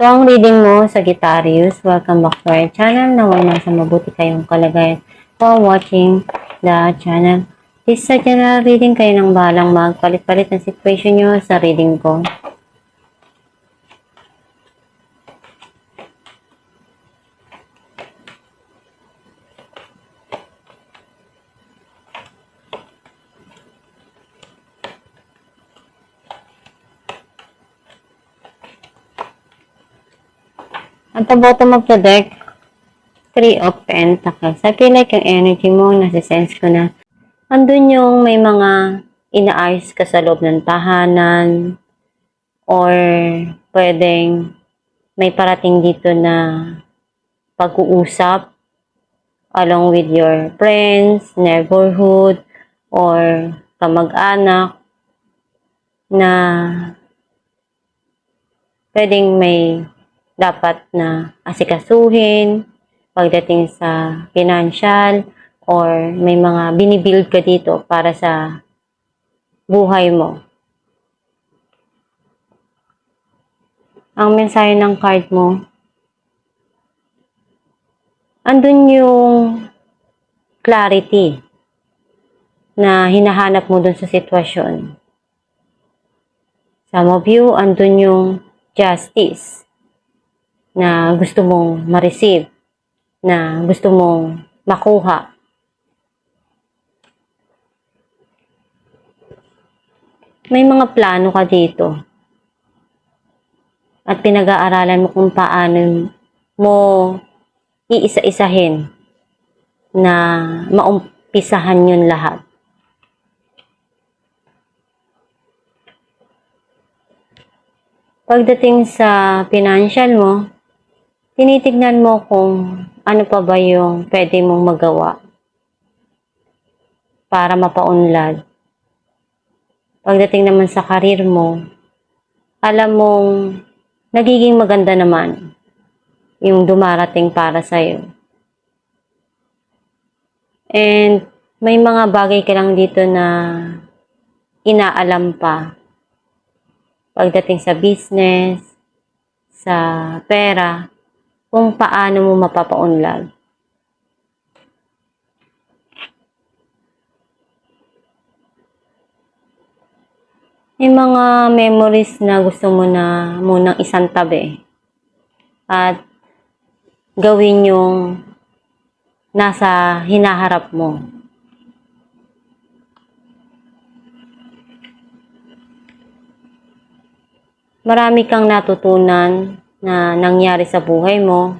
So, ang reading mo, Sagittarius, welcome back to our channel. Naway nasa mabuti kayong kalagayan for watching the channel. This sa general reading, kayo nang bahalang magpalit-palit ng situation nyo sa reading ko. At the bottom of the deck, 3 of Pentacles. I feel like yung energy mo, nasa-sense ko na andun yung may mga inaayos ka sa loob ng tahanan or pwedeng may parating dito na pag-uusap along with your friends, neighborhood, or kamag-anak na pwedeng may dapat na asikasuhin pagdating sa financial or may mga binibuild ka dito para sa buhay mo. Ang mensahe ng card mo, andun yung clarity na hinahanap mo dun sa sitwasyon. Some of you, andun yung justice na gusto mong ma-receive, na gusto mong makuha. May mga plano ka dito at pinag-aaralan mo kung paano mo iisa-isahin na maumpisahan yun lahat. Pagdating sa financial mo, tinitignan mo kung ano pa ba yung pwede mong magawa para mapaunlad. Pagdating naman sa karir mo, alam mong nagiging maganda naman yung dumarating para sa'yo. And may mga bagay ka lang dito na inaalam pa. Pagdating sa business, sa pera, kung paano mo mapapaunlad. May mga memories na gusto mo na munang isang tabi at gawin yung nasa hinaharap mo. Marami kang natutunan na nangyari sa buhay mo.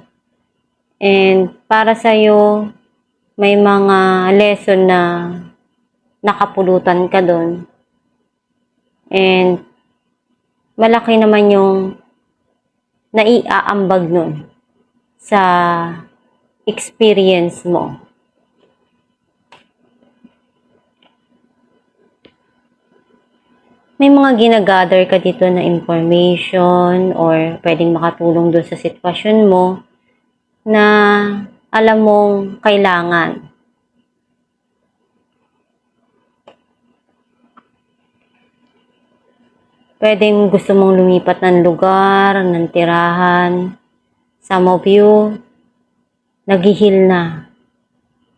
And para sa'yo, may mga lesson na nakapulutan ka doon. And malaki naman yung naiaambag nun sa experience mo. May mga ginagather ka dito na information or pwedeng makatulong doon sa sitwasyon mo na alam mong kailangan. Pwedeng gusto mong lumipat ng lugar, ng tirahan. Some of you, naghihil na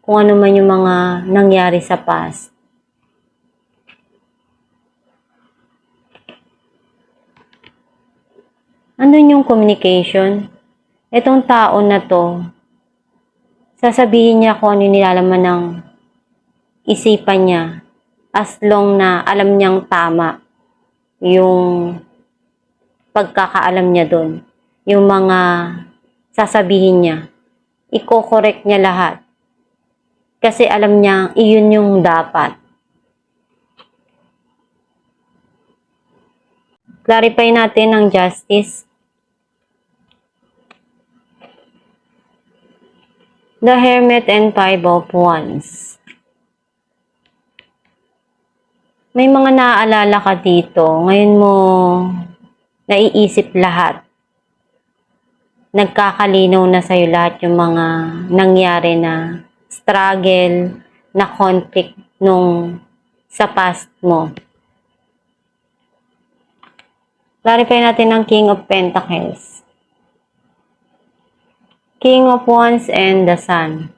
kung ano man yung mga nangyari sa past. Andun yung communication. Itong tao na to, sasabihin niya kung ano yung nilalaman ng isipan niya as long na alam niyang tama yung pagkakaalam niya doon. Yung mga sasabihin niya, i-correct niya lahat. Kasi alam niya, iyon yung dapat. Clarify natin ang justice. The Hermit and Five of Wands. May mga naaalala ka dito. Ngayon mo naiisip lahat. Nagkakalinaw na sa'yo lahat yung mga nangyari na struggle, na conflict nung sa past mo. Clarify natin ang King of Pentacles. King of Wands and the Sun.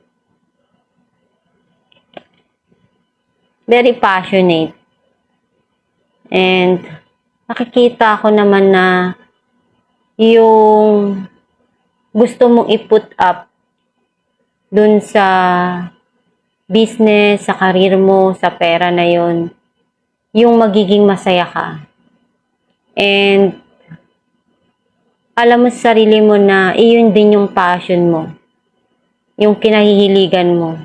Very passionate. And nakikita ko naman na yung gusto mong i-put up dun sa business, sa career mo, sa pera na yon, yung magiging masaya ka. And alam mo sa sarili mo na iyon din yung passion mo, yung kinahihiligan mo.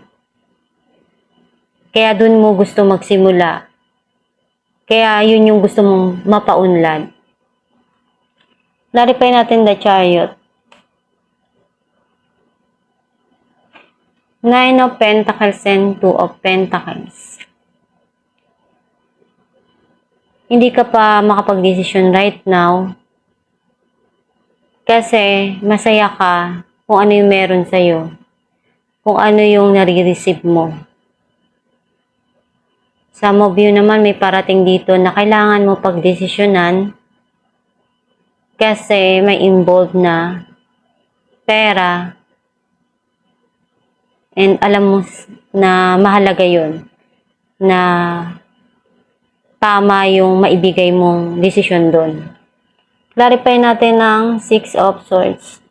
Kaya dun mo gusto magsimula. Kaya yun yung gusto mong mapaunlad. Clarify natin the Chariot. Nine of Pentacles and Two of Pentacles. Hindi ka pa makapag-desisyon right now kasi masaya ka kung ano yung meron sa'yo, kung ano yung nare-receive mo. Some of you naman may parating dito na kailangan mo pagdesisyonan kasi may involved na pera and alam mo na mahalaga yun, na tama yung maibigay mong desisyon doon. Clarify natin ang Six of Swords.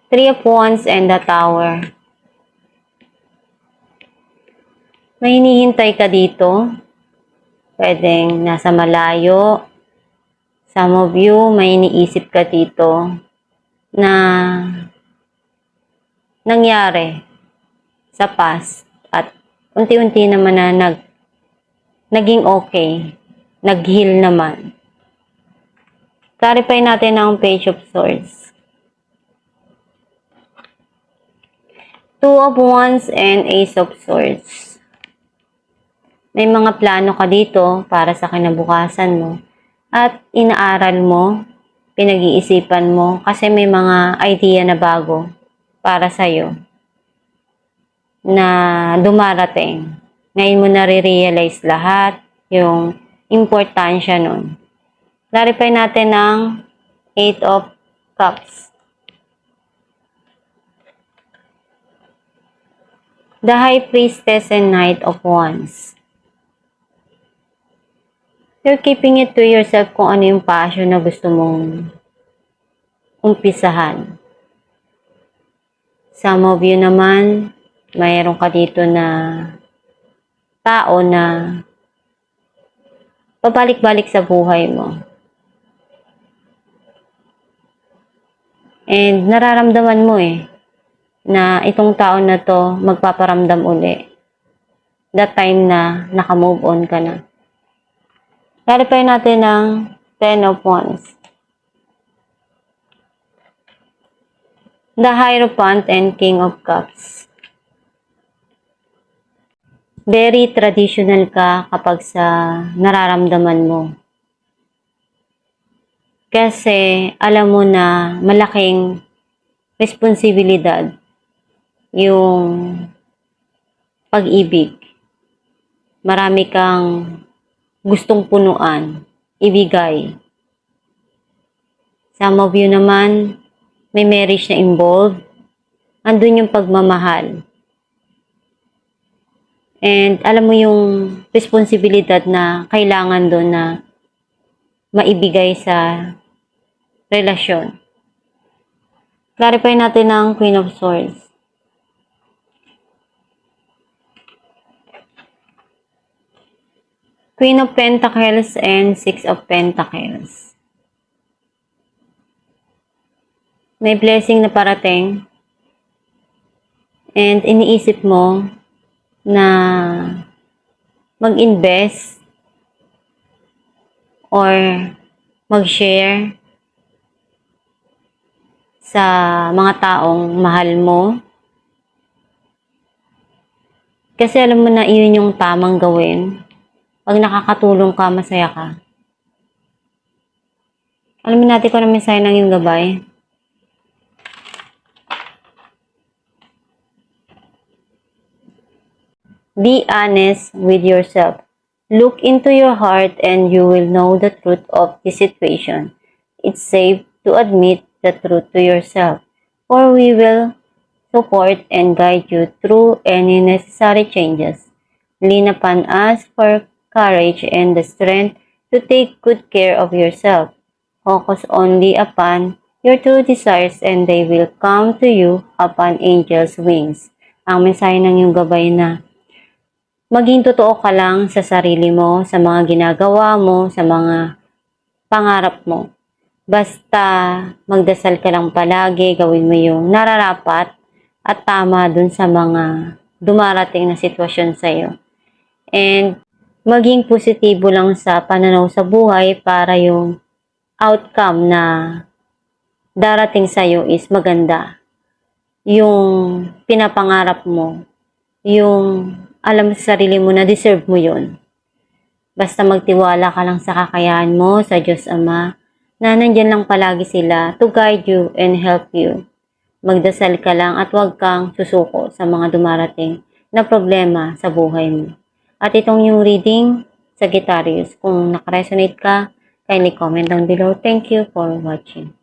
Three of Wands and the Tower. May hinihintay ka dito. Pwedeng nasa malayo. Some of you, may iniisip ka dito na nangyari sa past at unti-unti naman na naging okay. Nag-heal naman. Clarify natin ang Page of Swords. Two of Wands and Ace of Swords. May mga plano ka dito para sa kinabukasan mo at inaaral mo, pinag-iisipan mo kasi may mga idea na bago para sa'yo na dumarating. Ngayon mo nare-realize lahat yung importansya nun. Clarify natin ang Eight of Cups. The High Priestess and Knight of Wands. You're keeping it to yourself kung ano yung passion na gusto mong umpisahan. Some of you naman, mayroon ka dito na tao na pabalik-balik sa buhay mo. And nararamdaman mo na itong tao na to magpaparamdam uli. That time na naka-move on ka na. Clarify natin ang Ten of Wands. The Hierophant and King of Cups. Very traditional ka kapag sa nararamdaman mo. Kasi alam mo na malaking responsibilidad yung pag-ibig. Marami kang gustong punuan, ibigay. Some of you naman, may marriage na involved. Andun yung pagmamahal. And alam mo yung responsibilidad na kailangan doon na maibigay sa relasyon. Clarify natin ang Queen of Swords. Queen of Pentacles and Six of Pentacles. May blessing na parating. And iniisip mo na mag-invest or mag-share sa mga taong mahal mo. Kasi alam mo na iyon yung tamang gawin. Pag nakakatulong ka, masaya ka. Alamin natin kung ano mensahe ng iyong gabay. Be honest with yourself. Look into your heart and you will know the truth of the situation. It's safe to admit the truth to yourself, for we will support and guide you through any necessary changes. Lean upon us for courage and the strength to take good care of yourself. Focus only upon your true desires and they will come to you upon angels' wings. Ang mensahe ng iyong gabay na maging totoo ka lang sa sarili mo, sa mga ginagawa mo, sa mga pangarap mo. Basta magdasal ka lang palagi, gawin mo yung nararapat at tama dun sa mga dumarating na sitwasyon sa iyo. And maging positibo lang sa pananaw sa buhay para yung outcome na darating sa iyo is maganda. Yung pinapangarap mo, yung alam sa sarili mo na deserve mo yun. Basta magtiwala ka lang sa kakayahan mo, sa Diyos Ama, na nandyan lang palagi sila to guide you and help you. Magdasal ka lang at huwag kang susuko sa mga dumarating na problema sa buhay mo. At itong yung reading, Sagittarius, kung nakaresonate ka, kindly comment down below. Thank you for watching.